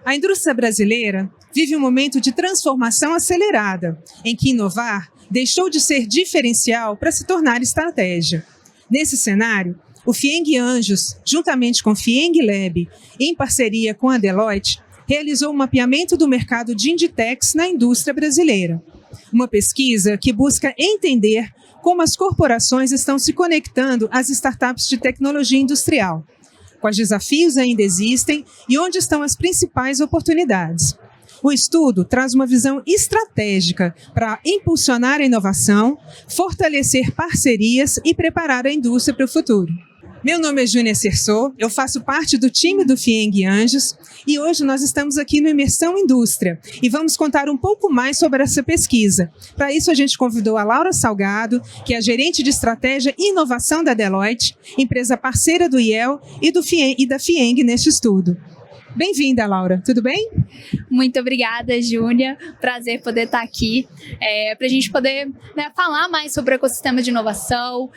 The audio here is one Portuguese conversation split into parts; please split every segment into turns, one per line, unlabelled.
A indústria brasileira vive um momento de transformação acelerada, em que inovar deixou de ser diferencial para se tornar estratégia. Nesse cenário, o FIENG Anjos, juntamente com o FIENG Lab, em parceria com a Deloitte, realizou um mapeamento do mercado de Inditex na indústria brasileira. Uma pesquisa que busca entender como as corporações estão se conectando às startups de tecnologia industrial, quais desafios ainda existem e onde estão as principais oportunidades. O estudo traz uma visão estratégica para impulsionar a inovação, fortalecer parcerias e preparar a indústria para o futuro. Meu nome é Júnia Cerceau, eu faço parte do time do FIENG Anjos e hoje nós estamos aqui no Imersão Indústria e vamos contar um pouco mais sobre essa pesquisa. Para isso a gente convidou a Laura Salgado, que é a gerente de estratégia e inovação da Deloitte, empresa parceira do IEL e da FIENG neste estudo. Bem-vinda, Laura. Tudo bem?
Muito obrigada, Júnia. Prazer poder estar aqui para a gente poder falar mais sobre o ecossistema de inovação,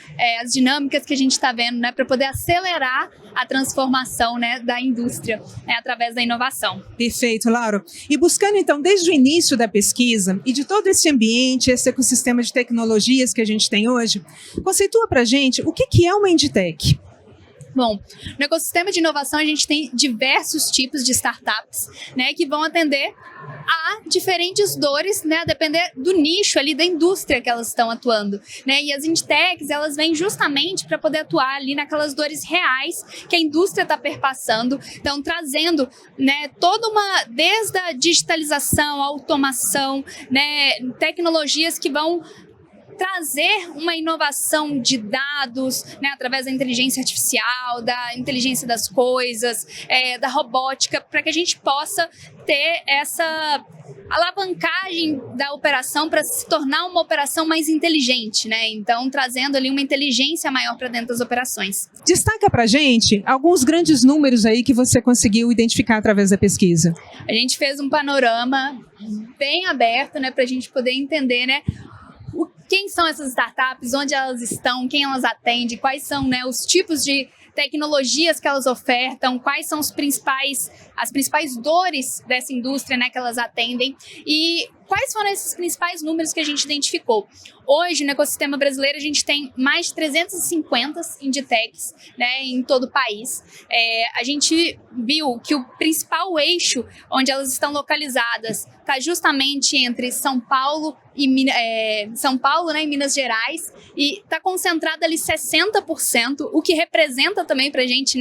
as dinâmicas que a gente está vendo, para poder acelerar a transformação da indústria através da inovação.
Perfeito, Laura. E buscando, então, desde o início da pesquisa e de todo esse ambiente, esse ecossistema de tecnologias que a gente tem hoje, conceitua para a gente o que é uma Inditex?
Bom, no ecossistema de inovação a gente tem diversos tipos de startups, que vão atender a diferentes dores, a depender do nicho ali da indústria que elas estão atuando, E as Inditex, elas vêm justamente para poder atuar ali naquelas dores reais que a indústria está perpassando, então trazendo, desde a digitalização, a automação, tecnologias que vão trazer uma inovação de dados, através da inteligência artificial, da inteligência das coisas, da robótica, para que a gente possa ter essa alavancagem da operação para se tornar uma operação mais inteligente, Então, trazendo ali uma inteligência maior para dentro das operações.
Destaca para a gente alguns grandes números aí que você conseguiu identificar através da pesquisa.
A gente fez um panorama bem aberto, para a gente poder entender, quem são essas startups, onde elas estão, quem elas atendem, quais são os tipos de tecnologias que elas ofertam, quais são as principais dores dessa indústria que elas atendem e quais foram esses principais números que a gente identificou. Hoje, no ecossistema brasileiro, a gente tem mais de 350 Inditex em todo o país. A gente viu que o principal eixo onde elas estão localizadas está justamente entre São Paulo e Minas Gerais e está concentrado ali 60%, o que representa também para a gente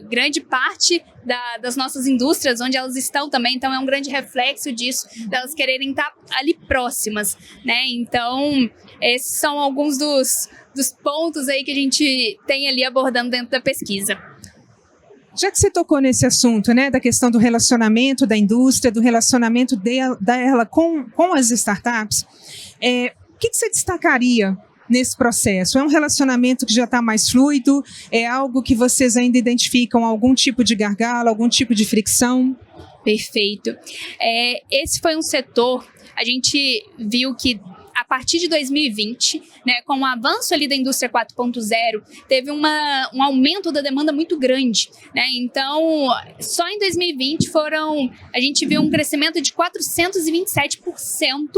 grande parte das nossas indústrias, onde elas estão também, então é um grande reflexo disso, delas quererem estar ali próximas, Então, esses são alguns dos pontos aí que a gente tem ali abordando dentro da pesquisa.
Já que você tocou nesse assunto, da questão do relacionamento da indústria, do relacionamento dela com as startups, o que você destacaria nesse processo? É um relacionamento que já está mais fluido? É algo que vocês ainda identificam algum tipo de gargalo, algum tipo de fricção?
Perfeito. Esse foi um setor, a gente viu que a partir de 2020, com o avanço ali da indústria 4.0, teve um aumento da demanda muito grande, Então, só em 2020 a gente viu um crescimento de 427%,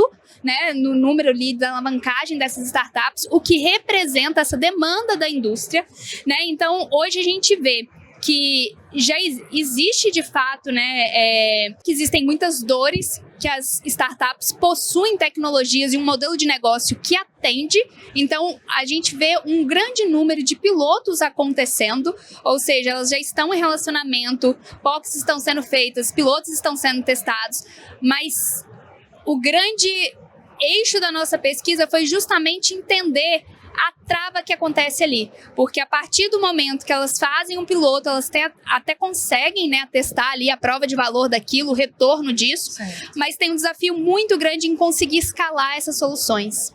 no número ali da alavancagem dessas startups, o que representa essa demanda da indústria, Então, hoje a gente vê que já existe de fato, que existem muitas dores, que as startups possuem tecnologias e um modelo de negócio que atende. Então, a gente vê um grande número de pilotos acontecendo, ou seja, elas já estão em relacionamento, POCs estão sendo feitas, pilotos estão sendo testados, mas o grande eixo da nossa pesquisa foi justamente entender a trava que acontece ali, porque a partir do momento que elas fazem um piloto, elas até conseguem testar ali a prova de valor daquilo, o retorno disso, certo. Mas tem um desafio muito grande em conseguir escalar essas soluções.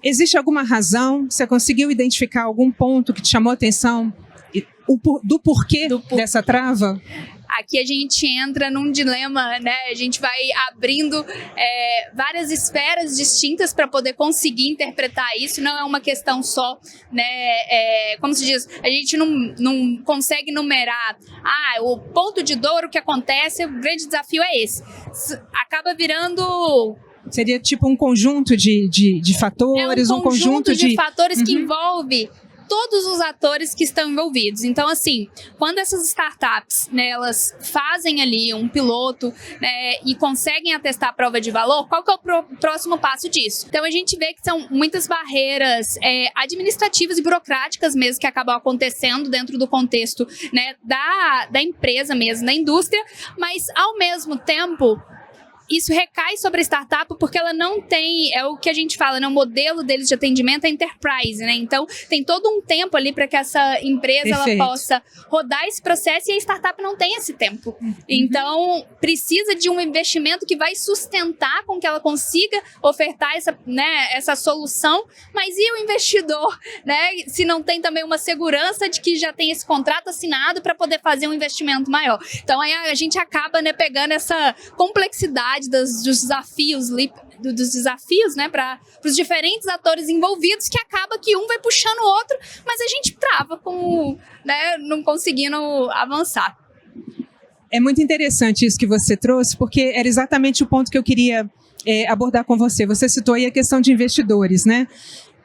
Existe alguma razão? Você conseguiu identificar algum ponto que te chamou a atenção do porquê dessa trava?
aqui a gente entra num dilema, né? A gente vai abrindo várias esferas distintas para poder conseguir interpretar isso. Não é uma questão só, né? Como se diz, a gente não consegue numerar. O ponto de dor, o que acontece, o grande desafio é esse. Acaba virando...
Seria tipo um conjunto de fatores,
um conjunto de fatores que
Uhum.
envolve todos os atores que estão envolvidos. Então, assim, quando essas startups, né, elas fazem ali um piloto, né, e conseguem atestar a prova de valor, qual que é o próximo passo disso? Então, a gente vê que são muitas barreiras administrativas e burocráticas mesmo que acabam acontecendo dentro do contexto, né, da empresa mesmo, da indústria, mas, ao mesmo tempo, isso recai sobre a startup porque ela não tem, é o que a gente fala, né? O modelo deles de atendimento é enterprise, né? Então, tem todo um tempo ali para que essa empresa ela possa rodar esse processo e a startup não tem esse tempo. Então, precisa de um investimento que vai sustentar com que ela consiga ofertar essa solução, mas e o investidor, né? Se não tem também uma segurança de que já tem esse contrato assinado para poder fazer um investimento maior. Então, aí a gente acaba, né, pegando essa complexidade dos desafios, né, para os diferentes atores envolvidos, que acaba que um vai puxando o outro, mas a gente trava né, não conseguindo avançar.
É muito interessante isso que você trouxe, porque era exatamente o ponto que eu queria abordar com você. Você citou aí a questão de investidores, né?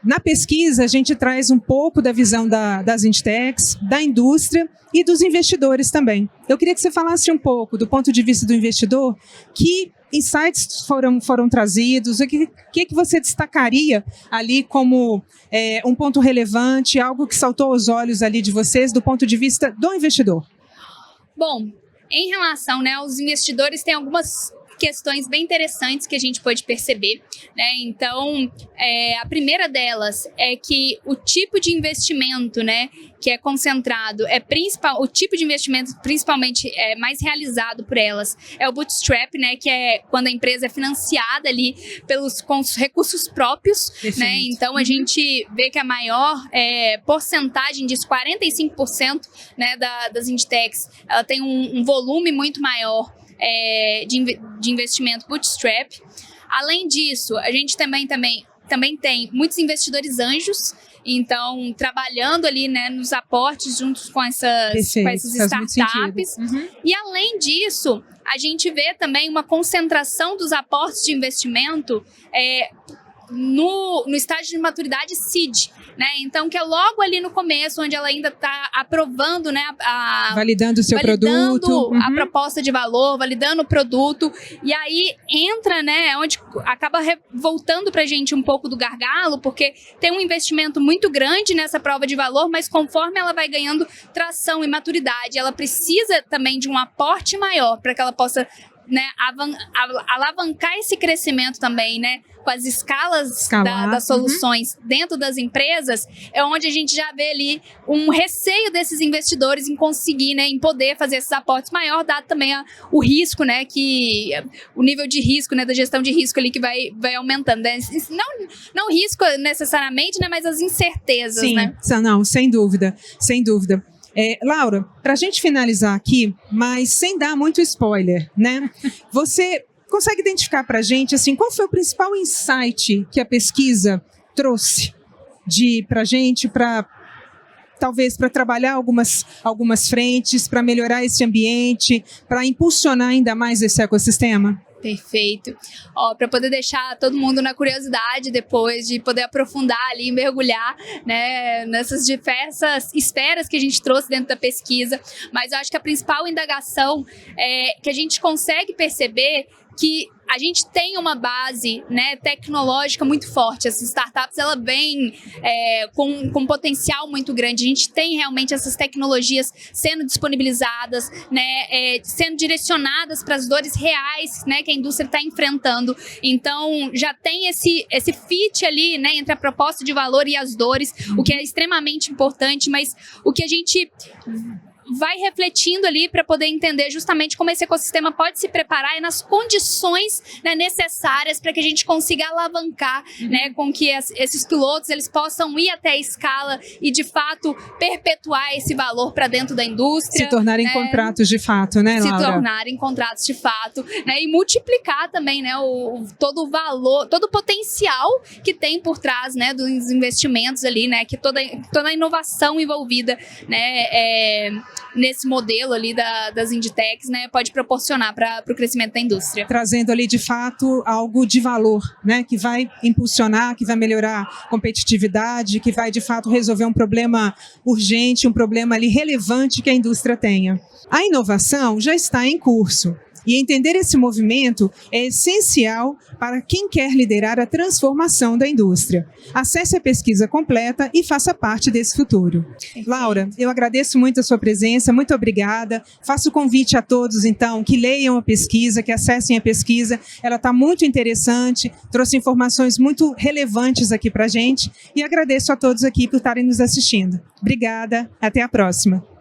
Na pesquisa, a gente traz um pouco da visão das Indtechs, da indústria e dos investidores também. Eu queria que você falasse um pouco do ponto de vista do investidor, que insights foram trazidos, o que você destacaria ali como um ponto relevante, algo que saltou aos olhos ali de vocês do ponto de vista do investidor?
Bom, em relação, né, aos investidores, tem algumas questões bem interessantes que a gente pode perceber, né? Então, a primeira delas é que o tipo de investimento, né, que é concentrado, o tipo de investimento principalmente mais realizado por elas é o bootstrap, né, que é quando a empresa é financiada ali com os recursos próprios, né? Então, a gente vê que a maior porcentagem disso, 45%, né, das Indtechs, ela tem um volume muito maior de investimento bootstrap. Além disso, a gente também tem muitos investidores anjos, então trabalhando ali, né, nos aportes juntos com essas startups. E além disso, a gente vê também uma concentração dos aportes de investimento no estágio de maturidade seed, né? Então, que é logo ali no começo, onde ela ainda está aprovando, né?
Validando o seu produto.
A proposta de valor, validando o produto. E aí entra, né? Onde acaba voltando pra gente um pouco do gargalo, porque tem um investimento muito grande nessa prova de valor, mas conforme ela vai ganhando tração e maturidade, ela precisa também de um aporte maior para que ela possa, né, alavancar esse crescimento também, né, com as escalas das soluções dentro das empresas, é onde a gente já vê ali um receio desses investidores em conseguir, né, em poder fazer esses aportes maior, dado também o risco, né, o nível de risco, né, da gestão de risco ali que vai aumentando, né? Não risco necessariamente, né, mas as incertezas, né?
Não, sem dúvida. Laura, para a gente finalizar aqui, mas sem dar muito spoiler, né? Você consegue identificar para a gente, assim, qual foi o principal insight que a pesquisa trouxe para a gente, talvez para trabalhar algumas frentes, para melhorar esse ambiente, para impulsionar ainda mais esse ecossistema?
Perfeito. Para poder deixar todo mundo na curiosidade depois, de poder aprofundar ali, mergulhar, né, nessas diversas esferas que a gente trouxe dentro da pesquisa. Mas eu acho que a principal indagação é que a gente consegue perceber que a gente tem uma base, né, tecnológica muito forte. Essas startups, ela vem com potencial muito grande. A gente tem realmente essas tecnologias sendo disponibilizadas, né, sendo direcionadas para as dores reais, né, que a indústria está enfrentando. Então, já tem esse fit ali, né, entre a proposta de valor e as dores, o que é extremamente importante, mas o que a gente vai refletindo ali para poder entender justamente como esse ecossistema pode se preparar e nas condições, né, necessárias para que a gente consiga alavancar, né, com que esses pilotos eles possam ir até a escala e de fato perpetuar esse valor para dentro da indústria.
Se tornarem contratos de fato, né, Laura?
Se tornarem contratos de fato, né, e multiplicar também, né, todo o valor, todo o potencial que tem por trás, né, dos investimentos ali, né, que toda a inovação envolvida, né, nesse modelo ali das Inditex, né, pode proporcionar para o crescimento da indústria.
Trazendo ali de fato algo de valor, né, que vai impulsionar, que vai melhorar a competitividade, que vai de fato resolver um problema urgente, um problema ali relevante que a indústria tenha. A inovação já está em curso. E entender esse movimento é essencial para quem quer liderar a transformação da indústria. Acesse a pesquisa completa e faça parte desse futuro. Laura, eu agradeço muito a sua presença, muito obrigada. Faço o convite a todos, então, que leiam a pesquisa, que acessem a pesquisa. Ela está muito interessante, trouxe informações muito relevantes aqui para a gente e agradeço a todos aqui por estarem nos assistindo. Obrigada, até a próxima.